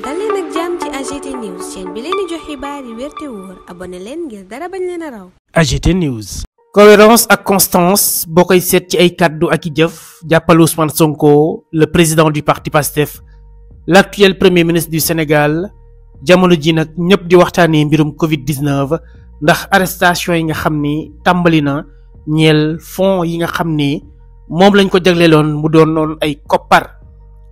dal leen ak jàmm ci AGT News chaîne bi leen di jox xibaar yi wér te wóor abonné leen ngir dara bañ leen a raw. AGT News. cohérence ak constance boo koy seet ci ay kàddu ak i jëf jàppal Ousmane Sonko le président du parti PASTEF l'actuel premier ministre du Sénégal jamono ji nag ñëpp di waxtaanee mbirum Covid-19 ndax arrestation yi nga xam ni tàmbali na ñeel fonds yi nga xam ni moom lañ ko jagleeloon mu doon noonu ay koppar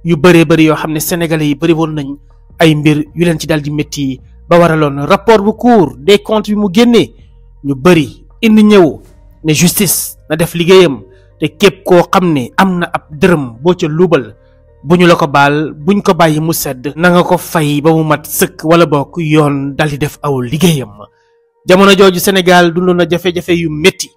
yu bëree bëri yoo xam ne sénégalais yi bëri woon nañ ay mbir yu leen ci daal di métti ba waraloon rapport bu Cour des comptes bi mu génnee ñu bëri indi ñëw ne justice na def liggéeyam te képp koo xam ne am na ab dërëm boo ca luubal bu ñu la ko baal buñ ko bàyyi mu sedd na nga ko fay ba mu mat sëkk wala bokk yoon dal di def aw liggéeyam. jamono jooju Sénégal dundoon na jafe-jafe yu métti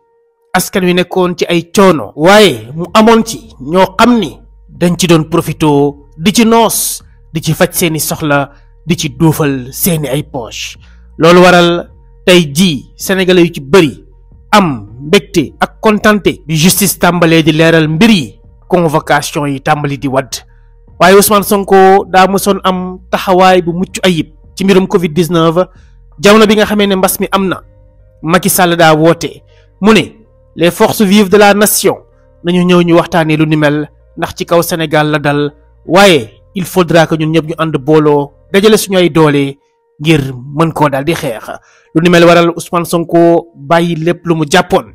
askan wi nekkoon ci ay coono waaye mu amoon ci ñoo xam ni dañ ci doon profito di ci noos di ci faj seeni soxla di ci duufal seeni ay poche loolu waral tey jii sénégalais yu ci bëri am mbégte ak kontante bi justice tàmbalee di leeral mbir yi convocation yi tàmbali di wadd waaye Ousmane Sonko daa mësoon am taxawaay bu mucc ayib ci mbirum Covid-19 jamono bi nga xamee ne mbas mi am na Macky Sall daa woote mu ne les forces vives de la nation nañu ñëw ñu waxtaanee lu ni mel ndax ci kaw Sénégal la dal waaye il faudra que ñun ñëpp ñu ànd booloo dajale suñu ay doole ngir mën koo daal di xeex lu ni mel waral Ousmane Sonko bàyyi lépp lu mu jàppoon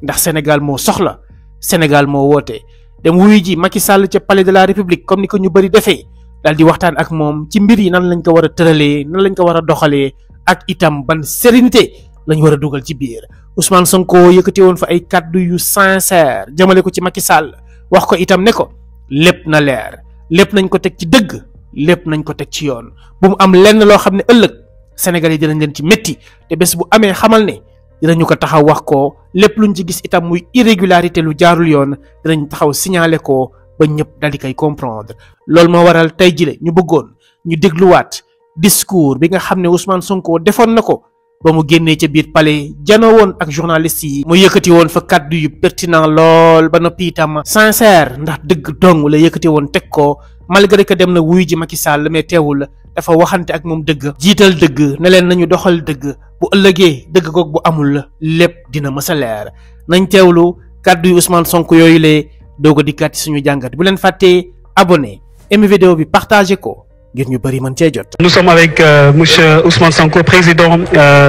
ndax Sénégal moo soxla Sénégal moo woote dem wuyu ji Macky Sall ca palais de la République comme ni ko ñu bëri defee daal di waxtaan ak moom ci mbir yi nan lañ ko war a tëralee nan lañ ko war a doxalee ak itam ban sérénité lañ war a dugal ci biir Ousmane Sonko yëkkati woon fa ay kàddu yu sincère jëmale ko ci Macky Sall wax ko itam ne ko lépp na leer lépp nañ ko teg ci dëgg lépp nañ ko teg ci yoon bu mu am lenn loo xam ne ëllëg Sénégal yi dinañ leen ci métti te bés bu amee xamal ne dinañu ko taxaw wax ko lépp luñ ci gis itam muy irrégularité lu jaarul yoon dinañ taxaw signaler ko ba ñëpp daal di koy comprendre loolu moo waral tey jile ñu bëggoon ñu dégluwaat discours bi nga xam ne Ousmane Sonko defoon na ko ba mu génnee ca biir palais janoo woon ak journaliste yi mu yëkkati woon fa kàddu yu pertinent lool ba noppi itam sincère ndax dëgg dong la yëkkati woon teg ko malgré que dem na wuyu ji Macky Sall mais teewul dafa waxante ak moom dëgg jiital dëgg ne leen nañu doxal dëgg bu ëllëgee dëgg goog bu amul lépp dina mës a leer nañ teewlu kàddu yu Ousmane Sonko yooyu lee doog a dikkaat ci suñu jàngat bu leen fàttee abonné aimé vidéo bi partagé ko ngir ñu bëri mën cee jot. Nous sommes avec monsieur Ousmane Sonko, président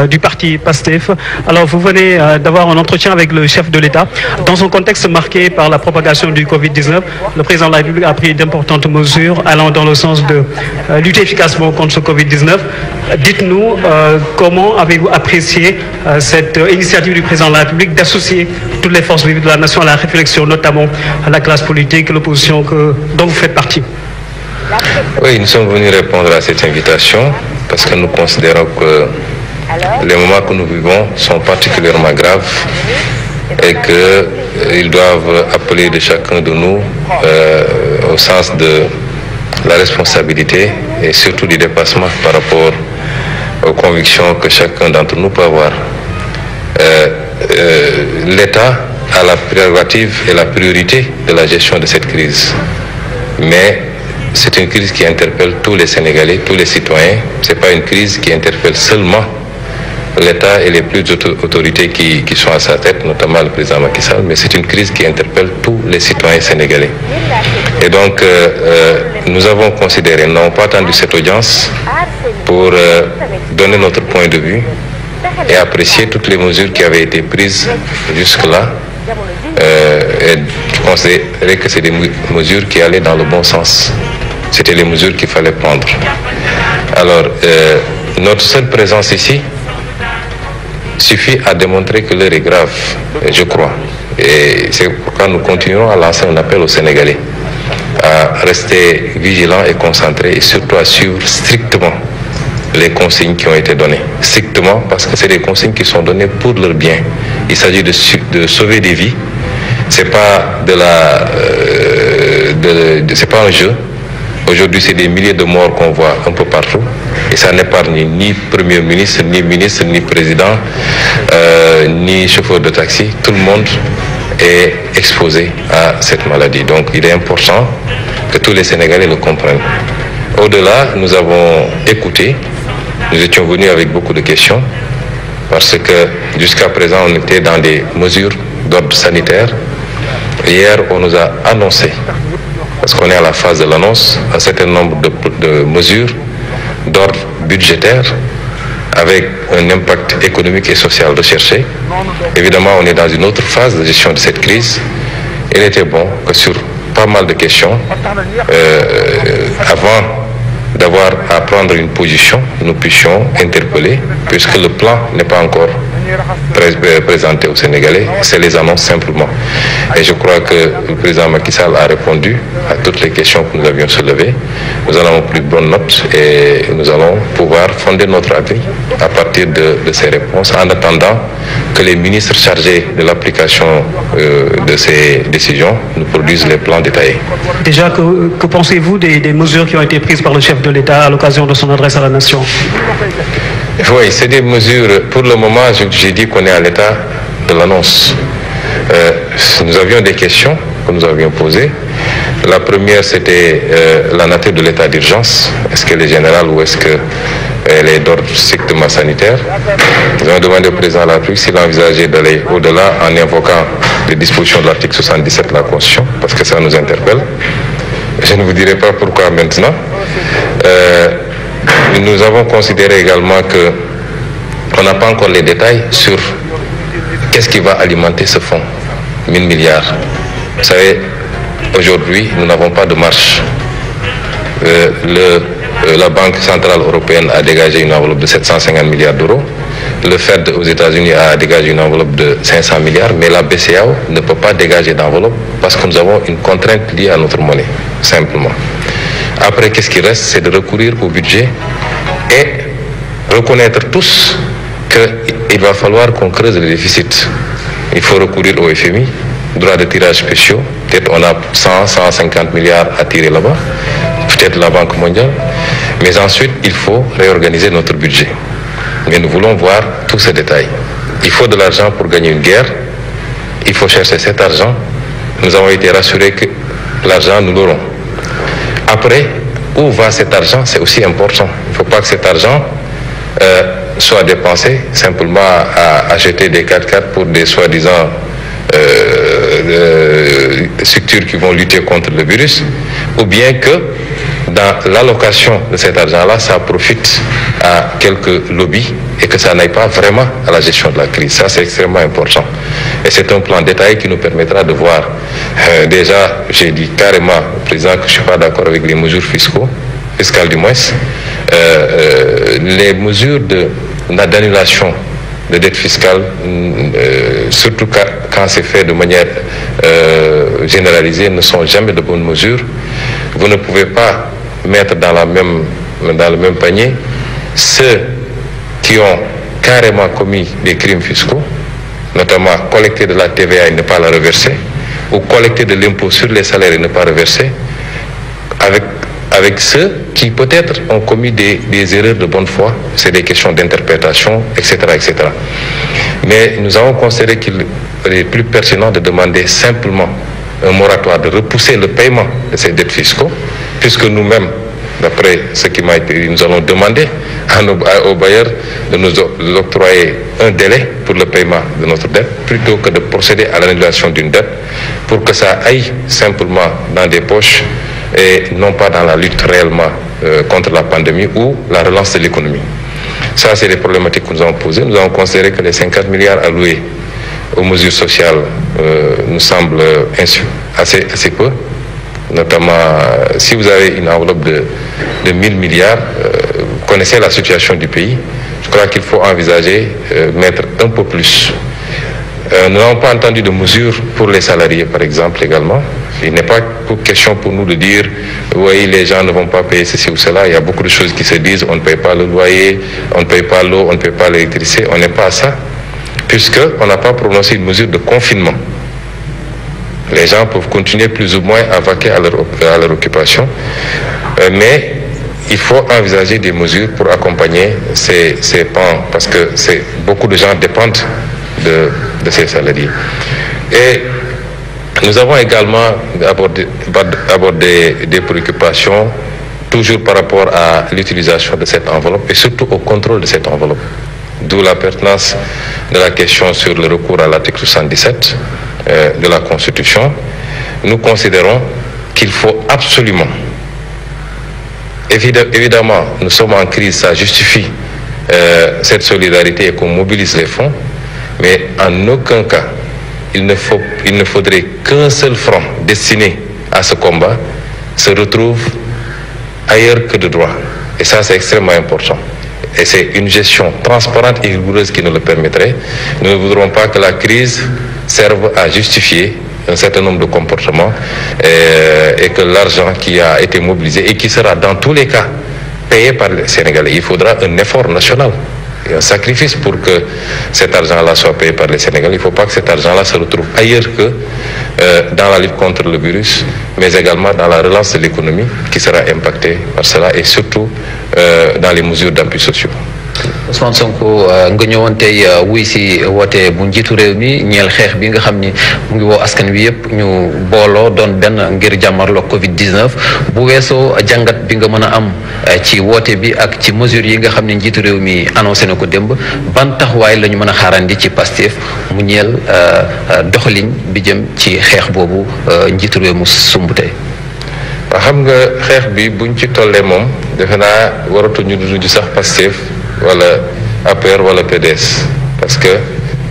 du parti PASTEF. Alors vous venez d'avoir un entretien avec le chef de l'État. Dans un contexte marqué par la propagation du Covid-19, le président de la République a pris d'importantes mesures allant dans le sens de lutter efficacement contre ce Covid-19. Dites-nous comment avez-vous apprécié cette initiative du président de la République d'associer toutes les forces vives de la nation à la réflexion, notamment à la classe politique, l'opposition dont vous faites partie? Oui, nous sommes venus répondre à cette invitation parce que nous considérons que les moments que nous vivons sont particulièrement graves et qu'ils doivent appeler de chacun de nous au sens de la responsabilité et surtout du dépassement par rapport aux convictions que chacun d'entre nous peut avoir. L'État a la prérogative et la priorité de la gestion de cette crise. Mais c'est une crise qui interpelle tous les Sénégalais, tous les citoyens. Ce n'est pas une crise qui interpelle seulement l'État et les plus autorités qui sont à sa tête, notamment le président Macky Sall, mais c'est une crise qui interpelle tous les citoyens sénégalais. Et donc, nous avons considéré, nous n'avons pas attendu cette audience pour donner notre point de vue et apprécier toutes les mesures qui avaient été prises jusque-là. Et je considérais que c'est des mesures qui allaient dans le bon sens. C'était les mesures qu'il fallait prendre. Alors, notre seule présence ici suffit à démontrer que l'heure est grave, je crois. Et c'est pourquoi nous continuerons à lancer un appel aux Sénégalais à rester vigilants et concentrés et surtout à suivre strictement les consignes qui ont été données. Strictement parce que c'est des consignes qui sont données pour leur bien. Il s'agit de sauver des vies. C'est pas c'est pas un jeu. Aujourd'hui, c'est des milliers de morts qu'on voit un peu partout. Et ça n'épargne ni Premier ministre, ni président, ni chauffeur de taxi. Tout le monde est exposé à cette maladie. Donc, il est important que tous les Sénégalais le comprennent. Au-delà, nous avons écouté, nous étions venus avec beaucoup de questions, parce que jusqu'à présent, on était dans des mesures d'ordre sanitaire. Hier, on nous a annoncé, parce qu'on est à la phase de l'annonce, un certain nombre de mesures d'ordre budgétaire avec un impact économique et social recherché. Évidemment, on est dans une autre phase de gestion de cette crise. Il était bon que sur pas mal de questions, avant d'avoir à prendre une position, nous puissions interpeller, puisque le plan n'est pas encore présenté aux Sénégalais, c'est les annonces simplement. Et je crois que le président Macky Sall a répondu à toutes les questions que nous avions soulevées. Nous en avons pris bonne note et nous allons pouvoir fonder notre avis à partir de ces réponses, en attendant que les ministres chargés de l'application de ces décisions nous produisent les plans détaillés. Déjà, que pensez-vous des mesures qui ont été prises par le chef de l'État à l'occasion de son adresse à la nation? Oui, c'est des mesures, pour le moment, j'ai dit qu'on est à l'état de l'annonce. Nous avions des questions que nous avions posées. La première, c'était la nature de l'état d'urgence. Est-ce qu'elle est générale ou est-ce qu'elle est d'ordre strictement sanitaire? Nous avons demandé au président de la République s'il envisageait d'aller au-delà en invoquant les dispositions de l'article 77 de la Constitution, parce que ça nous interpelle. Je ne vous dirai pas pourquoi maintenant. Nous avons considéré également qu'on n'a pas encore les détails sur qu'est-ce qui va alimenter ce fonds, 1000 milliards. Vous savez, aujourd'hui, nous n'avons pas de marche. La Banque centrale européenne a dégagé une enveloppe de 750 milliards d'euros. Le Fed aux États-Unis a dégagé une enveloppe de 500 milliards, mais la BCEAO ne peut pas dégager d'enveloppe parce que nous avons une contrainte liée à notre monnaie, simplement. Après, qu'est-ce qui reste? C'est de recourir au budget et reconnaître tous qu'il va falloir qu'on creuse le déficit. Il faut recourir au FMI, droit de tirage spéciaux. Peut-être on a 100-150 milliards à tirer là-bas, peut-être la Banque mondiale. Mais ensuite, il faut réorganiser notre budget. Mais nous voulons voir tous ces détails. Il faut de l'argent pour gagner une guerre. Il faut chercher cet argent. Nous avons été rassurés que l'argent, nous l'aurons. Après, où va cet argent? C'est aussi important. Il ne faut pas que cet argent soit dépensé simplement à acheter des 4x4 pour des soi-disant structures qui vont lutter contre le virus, ou bien que dans l'allocation de cet argent-là, ça profite à quelques lobbies et que ça n'aille pas vraiment à la gestion de la crise. Ça, c'est extrêmement important. Et c'est un plan détaillé qui nous permettra de voir. Déjà, j'ai dit carrément au président que je ne suis pas d'accord avec les mesures fiscales du moins. Les mesures d'annulation de dette fiscale, surtout quand c'est fait de manière généralisée, ne sont jamais de bonnes mesures. Vous ne pouvez pas mettre dans le même panier ceux qui ont carrément commis des crimes fiscaux, notamment collecter de la TVA et ne pas la reverser, ou collecter de l'impôt sur les salaires et ne pas reverser, avec ceux qui peut-être ont commis des erreurs de bonne foi. C'est des questions d'interprétation, etc., etc. Mais nous avons considéré qu'il est plus pertinent de demander simplement un moratoire, de repousser le paiement de ces dettes fiscaux, puisque nous-mêmes, d'après ce qui m'a été dit, nous allons demander aux bailleurs de nous octroyer un délai pour le paiement de notre dette, plutôt que de procéder à l'annulation d'une dette, pour que ça aille simplement dans des poches et non pas dans la lutte réellement contre la pandémie ou la relance de l'économie. Ça, c'est les problématiques que nous avons posées. Nous avons considéré que les 50 milliards alloués aux mesures sociales nous semblent assez peu. Notamment, si vous avez une enveloppe de 1000 milliards, vous connaissez la situation du pays, je crois qu'il faut envisager mettre un peu plus. Nous n'avons pas entendu de mesures pour les salariés, par exemple, également. Il n'est pas question pour nous de dire, oui, les gens ne vont pas payer ceci ou cela. Il y a beaucoup de choses qui se disent, on ne paye pas le loyer, on ne paye pas l'eau, on ne paye pas l'électricité. On n'est pas à ça, puisqu'on n'a pas prononcé une mesure de confinement. Les gens peuvent continuer plus ou moins à vaquer à leur occupation, mais il faut envisager des mesures pour accompagner ces pans, parce que beaucoup de gens dépendent de ces salariés. Et nous avons également abordé des préoccupations toujours par rapport à l'utilisation de cette enveloppe et surtout au contrôle de cette enveloppe. D'où la pertinence de la question sur le recours à l'article 77 de la Constitution. Nous considérons qu'il faut absolument, évidemment, nous sommes en crise, ça justifie cette solidarité et qu'on mobilise les fonds, mais en aucun cas, il ne faudrait qu'un seul franc destiné à ce combat se retrouve ailleurs que de droit. Et ça, c'est extrêmement important. Et c'est une gestion transparente et rigoureuse qui nous le permettrait. Nous ne voudrons pas que la crise serve à justifier un certain nombre de comportements et que l'argent qui a été mobilisé et qui sera dans tous les cas payé par les Sénégalais. Il faudra un effort national et un sacrifice pour que cet argent-là soit payé par les Sénégalais. Il ne faut pas que cet argent-là se retrouve ailleurs que dans la lutte contre le virus, mais également dans la relance de l'économie qui sera impactée par cela et surtout dans les mesures d'appui sociaux. Ousmane Sonko nga ñëwoon tey wuy si woote bu njiitu réew mi ñeel xeex bi nga xam ni mu ngi woo askan wi yëpp ñu booloo doon benn ngir jàmmarloo Covid-19 bu weesoo jàngat bi nga mën a am ci woote bi ak ci mesures yi nga xam ne njiitu réew mi annoncé na ko démb ban taxawaay la ñu mën a xaarandi ci Pastef mu ñeel doxalin bi jëm ci xeex boobu njiitu réew mu sumb tey. waaw xam nga xeex bi buñ ci tollee moom defe naa waratuñu duñu sax Pastef wala APR wala PDS parce que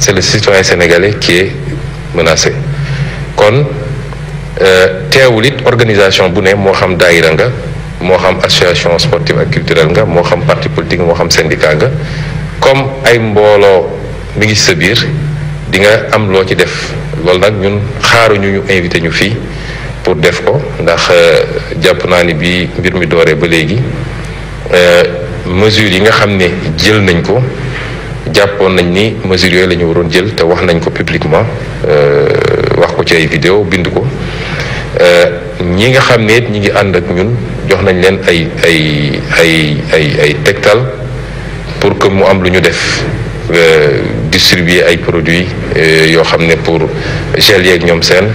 c'est le citoyen sénégalais qui est menacé kon teewul it organisation bu ne moo xam daayira nga moo xam association sportive ak culturelle nga moo xam parti politique moo xam syndicat nga comme ay mbooloo mi ngi sa biir di nga am loo ci def loolu nag ñun xaaruñu ñu invité ñu fii pour def ko ndax jàpp naa ni bi mbir mi dooree ba léegi mesures yi nga xam ne jël nañ ko jàppoon nañ ni mesures yooyu la ñu waroon jël te wax nañ ko publiquement wax ko ci ay vidéo bind ko ñi nga xam ne it ñi ngi ànd ak ñun jox nañ leen ay tegtal pour que mu am lu ñu def distribuer ay produits yoo xam ne pour gel yeeg ñoom seen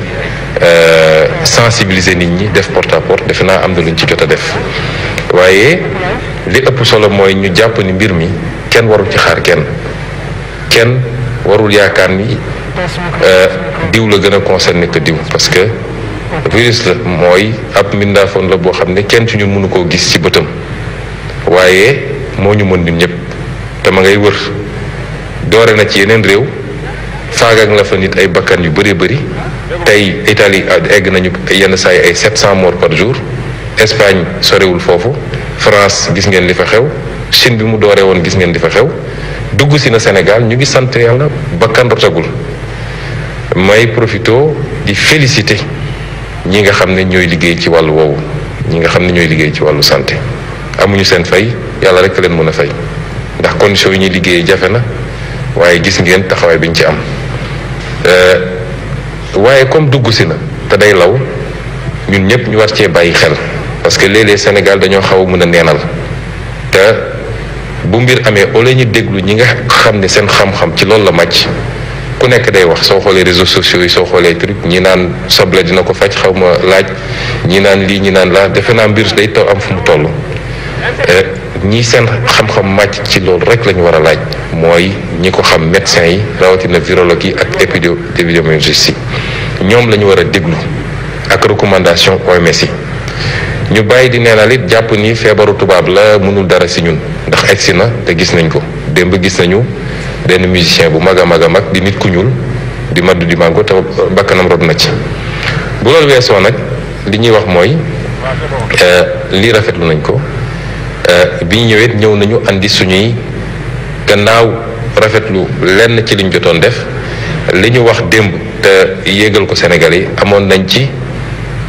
sensibiliser nit ñi def porte à porte defe naa am na lu ñu ci jot a def waaye li ëpp solo mooy ñu jàpp ni mbir mi kenn warul ci xaar kenn warul yaakaar ni diw la gën a concerné que diw parce que virus la mooy ab mbindaafoon la boo xam ne kenn ci ñun mënu koo gis ci bëtam waaye moo ñu mën ñun ñëpp te ma ngay wër doore na ci yeneen réew faagaak la fa nit ay bakkan yu bëree bëri tey Italie egg nañu yenn saa yi ay 700 morts par jour Espagne sorewul foofu France gis ngeen li fa xew Chine bi mu dooree woon gis ngeen li fa xew dugg si na Sénégal ñu ngi sant yàlla bakkan rotagul may profito di féliciter ñi nga xam ne ñooy liggéey ci wàllu woowu ñi nga xam ne ñooy liggéey ci wàllu santé amuñu seen fay yàlla rek leen mën a fay ndax conditions yi ñuy liggéeyee jafe na waaye gis ngeen taxawaay bi ñu ci am waaye comme dugg si na te day law ñun ñëpp ñu war cee bàyyi xel parce que léeg-léeg Sénégal dañoo xaw a mën a neenal te bu mbir amee au lieu ñu déglu ñi nga xam ne seen xam-xam ci loolu la màcc ku nekk day wax soo xoolee réseaux sociaux yi soo xoolee truc ñi naan soble dina ko faj xaw ma laaj ñi naan lii ñi naan laa defe naa mbir day taw am fu mu toll ñi seen xam-xam màcc ci loolu rek la ñu war a laaj mooy ñi ko xam médecins yi rawatina virologue yi ak épidémiologistes yi ñoom la ñu war a déglu ak recommandation OMS yi ñu bàyyi di neenal it jàpp ni feebaru tubaab la mënul dara si ñun ndax egsi na te gis nañ ko démb gis nañu benn musicien bu mag a mag a mag di nit ku ñuul di maddu di mango te bakkanam rod na ci bu loolu weesoo nag li ñuy wax mooy lii rafetlu nañ ko bi ñu ñëwee ñëw nañu andi suñuy gannaaw rafetlu lenn ci liñ jotoon def li ñu wax démb te yéegal ko Sénégal yi amoon nañ ci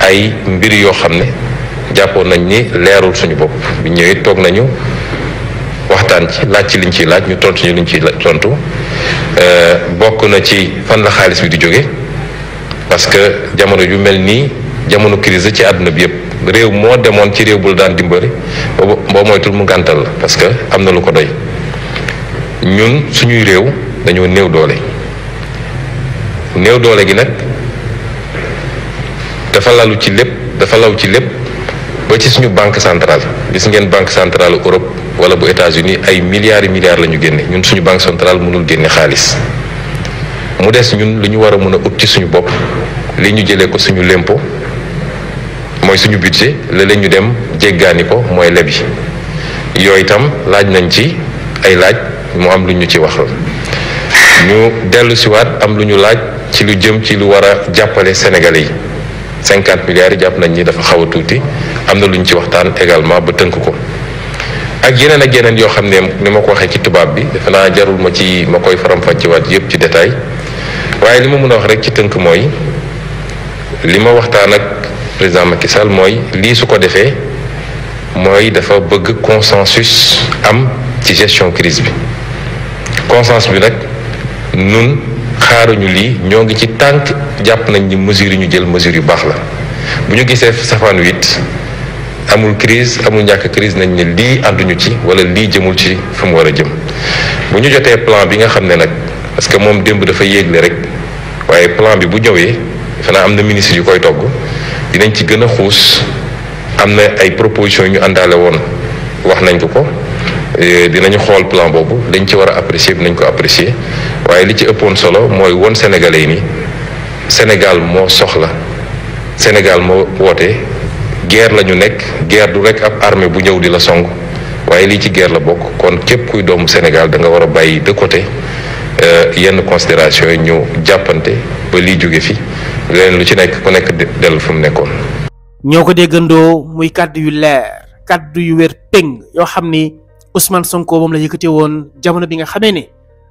ay mbir yoo xam ne jàppoon nañ ni leerul suñu bopp bi ñëwee toog nañu waxtaan ci laaj ci liñ ciy laaj ñu tontu ñu liñ ciy tontu bokk na ci fan la xaalis bi di jóge parce que jamono yu mel nii jamono crise ci àdduna bi yëpp réew moo demoon ci réew bul daan dimbali boo moytul mu gàntal la parce que am na lu ko doy ñun suñuy réew dañoo néew doole gi nag dafa law ci lépp ba ci suñu banque centrale gis ngeen banque centrale Europe wala bu États-Unis ay milliards la ñu génne ñun suñu banque centrale mënul génne xaalis mu des ñun lu ñu war a mën a ut ci suñu bopp li ñu jëlee ko suñu lempo mooy suñu budget la ñu dem jéggaani ko mooy lebi yooyu itam laaj nañ ci ay laaj mu am lu ñu ci wax ñu dellu siwaat am lu ñu laaj ci lu jëm ci lu war a jàppale Sénégalais yi 50 milliards yi jàpp nañ ni dafa xaw a tuuti am na lu ñu ci waxtaan également ba tënk ko ak yeneen yoo xam ne ni ma ko waxee ci tubaab bi defe naa jarul ma koy faram-fàccewaat yëpp ci détail waaye li ma mën a wax rek ci tënk mooy li ma waxtaan ak président Macky Sall mooy lii su ko defee mooy dafa bëgg consensus am ci gestion crise bi consensus bi nag nun xaaruñu lii ñoo ngi ci tànk jàpp nañ ni mesures yi ñu jël mesures yu baax la bu ñu gisee safaan wit amul crise amul ñàkk crise nañ ne lii ànduñu ci wala lii jëmul ci fi mu war a jëm bu ñu jotee plan bi nga xam ne nag parce que moom démb dafa yéegle rek waaye plan bi bu ñëwee xanaa am na ministre yu koy togg dinañ ci gën a xuus am na ay propositions yu ñu àndaale woon wax nañ ko dinañu xool plan boobu dañ ci war a apprécier dinañ ko apprécier waaye li ci ëppoon solo mooy woon Sénégalais yi ni Sénégal moo soxla Sénégal moo woote guerre la ñu nekk guerre du rek ab armée bu ñëw di la song waaye lii ci guerre la bokk kon képp kuy doomu Sénégal da nga war a bàyyi de côté yenn considération yi ñu jàppante ba lii jóge fi leneen lu ci nekk ku nekk dellu fu mu nekkoon. ñoo ko déggandoo muy kàddu yu leer kàddu yu wér péng yoo xam ni Ousmane Sonko moom la yëkkate woon jamono bi nga xamee ne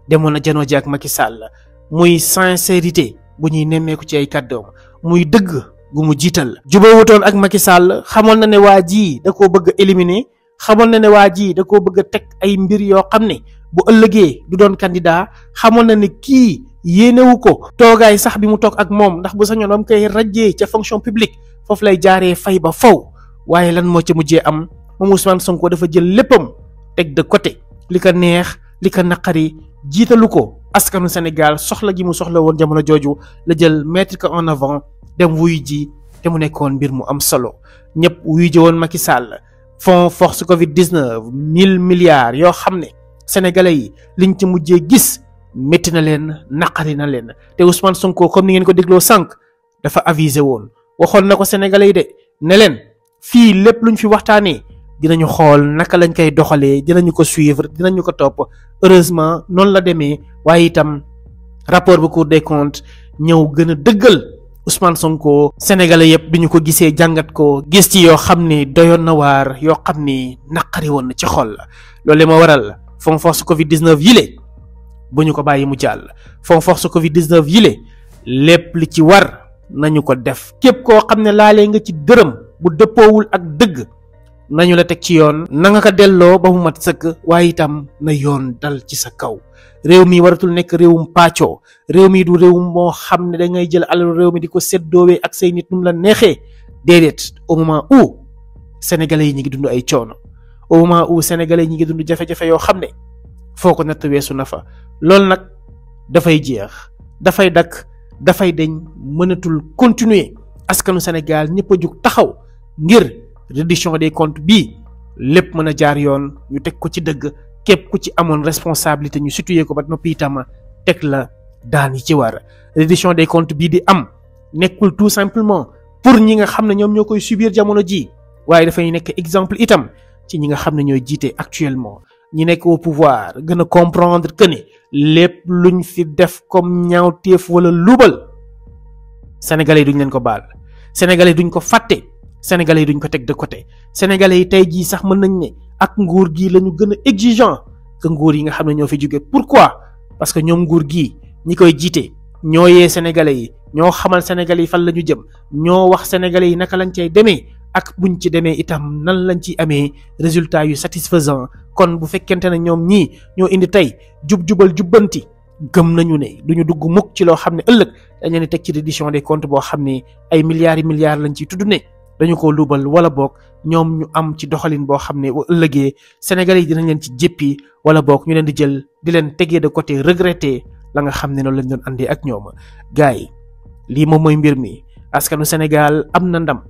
demoon na janoo ji ak Macky Sall muy sincérité bu ñuy nemmeeku ci ay kàddoom muy dëgg gu mu jiital. jubóowutoon ak Macky Sall xamoon na ne waa ji da koo bëgg a éliminer xamoon na ne waa ji da koo bëgg a teg ay mbir yoo xam ne bu ëllëgee du doon candidat xamoon na ne kii yéenewu ko toogaay sax bi mu toog ak moom ndax bu sañoon am koy rajjee ca fonction publique foofu lay jaaree fay ba faw waaye lan moo ca mujjee am moom Ousmane Sonko dafa jël léppam teg de côté li ko neex li ko naqari jiitalu ko askanu Sénégal soxla gi mu soxla woon jamono jooju la jël mettre ko en avant dem wuyu ji te mu nekkoon mbir mu am solo ñëpp wuyu ji woon Macky Sall fonds force Covid 19 1000 milliards yoo xam ne sénégalais yi liñ ci mujjee gis métti na leen naqari na leen te Ousmane Sonko comme ni ngeen ko dégloo sànq dafa avisé woon waxoon na ko sénégalais yi de ne leen fii lépp luñ fi waxtaanee dinañu xool naka lañ koy doxalee dinañu ko suivre dinañu ko topp heureusement noonu la demee waaye itam rapport bu Cour des comptes ñëw gën a dëggal Ousmane Sonko sénégalais yëpp bi ñu ko gisee jàngat ko gis ci yoo xam ni doyoon na waar yoo xam ni naqari woon na ci xol la loolu moo waral fonds force Covid 19 yile bu ñu ko bàyyi mu jàll fonds force Covid 19 yile lépp li ci war nañu ko def képp koo xam ne laalee nga ci dërëm bu dëppoowul ak dëgg nañu la teg ci yoon na nga ko delloo ba mu mat sëkk waaye itam na yoon dal ci sa kaw réew mi waratul nekk réewum pàccoo réew mi du réewum moo xam ne da ngay jël alalu réew mi di ko séddoowee ak say nit nu mu la neexee déedéet au moment où sénégalais yi ñu ngi dund ay coono au moment où sénégalais yi ñu ngi dund jafe-jafe yoo xam ne foo ko natt weesu na fa loolu nag dafay jeex dafay dakk dafay deñ mënatul continuer askanu Sénégal ñëpp a jug taxaw ngir reddition des comptes bii lépp mën a jaar yoon ñu teg ko ci dëgg képp ku ci amoon responsabilité ñu situé ko ba noppi itam teg la daan yi ci war reddition des comptes bii di am nekkul tout simplement pour ñi nga xam ne ñoom ñoo koy subir jamono ji waaye dafay nekk exemple itam ci ñi nga xam ne ñooy jiite actuellement ñi nekk au pouvoir gën a comprendre que ne lépp luñ fi def comme ñaawteef wala lubal sénégalais yi duñ leen ko baal sénégalais duñ ko fàtte sénégalais yi duñ ko teg de côté sénégalais yi tey jii sax mën nañ ne ak nguur gi la ñu gën a exigeant que nguur yi nga xam ne ñoo fi jóge pourquoi parce que ñoom nguur gii ñi koy jiite ñoo yee sénégalais yi ñoo xamal sénégalais yi fan la ñu jëm ñoo wax sénégalais yi naka lañ cay demee ak buñ ci demee itam nan lañ ci amee résultat yu satisfaisant kon bu fekkente ne ñoom ñii ñoo indi tey jub-jubal jubbanti gëm nañu ne duñu dugg mukk ci loo xam ne ëllëg dañ leen di teg ci reddition des comptes boo xam ne ay milliards yi milliards lañ ciy tudd ne dañu ko luubal wala boog ñoom ñu am ci doxalin boo xam ne bu ëllëgee sénégalais yi dinañ leen ci jéppi wala boog ñu leen di jël di leen tegee de côté regretter la nga xam ne noonu lañ doon andee ak ñoom gars yi lii moom mooy mbir mi askanu Sénégal am na ndam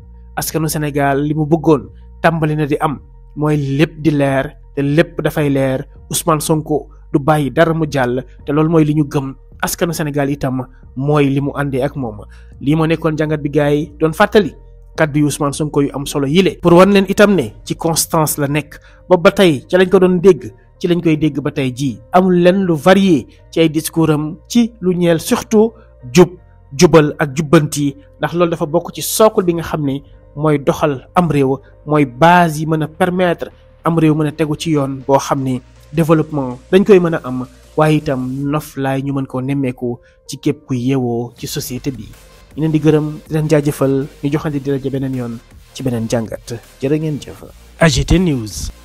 askanu Sénégal li mu bëggoon tàmbali na di am mooy lépp di leer te lépp dafay leer Ousmane Sonko du bàyyi dara mu jàll te loolu mooy li ñu gëm askanu Sénégal itam mooy li mu àndee ak moom lii moo nekkoon jàngat bi gars yi doon fàttali kaddu yu Ousmane Sonko yu am solo yile pour wan leen itam ne ci constance la nekk boobu ba tey ca lañ ko doon dégg ci lañ koy dégg ba tey jii amul leen lu varié ci ay discours am ci lu ñeel surtout jubal ak jubbanti ndax loolu dafa bokk ci sookul bi nga xam ne mooy doxal am réew mooy base yi mën a permettre am réew mën a tegu ci yoon boo xam ne développement dañ koy mën a am waaye itam noflaay ñu mën koo nemmeeku ci képp ku yeewoo ci société bi. ñu leen di gërëm di leen jaajëfal ñu joxante di rajo beneen yoon ci beneen jàngat jërë ngeen jëf. AGT News.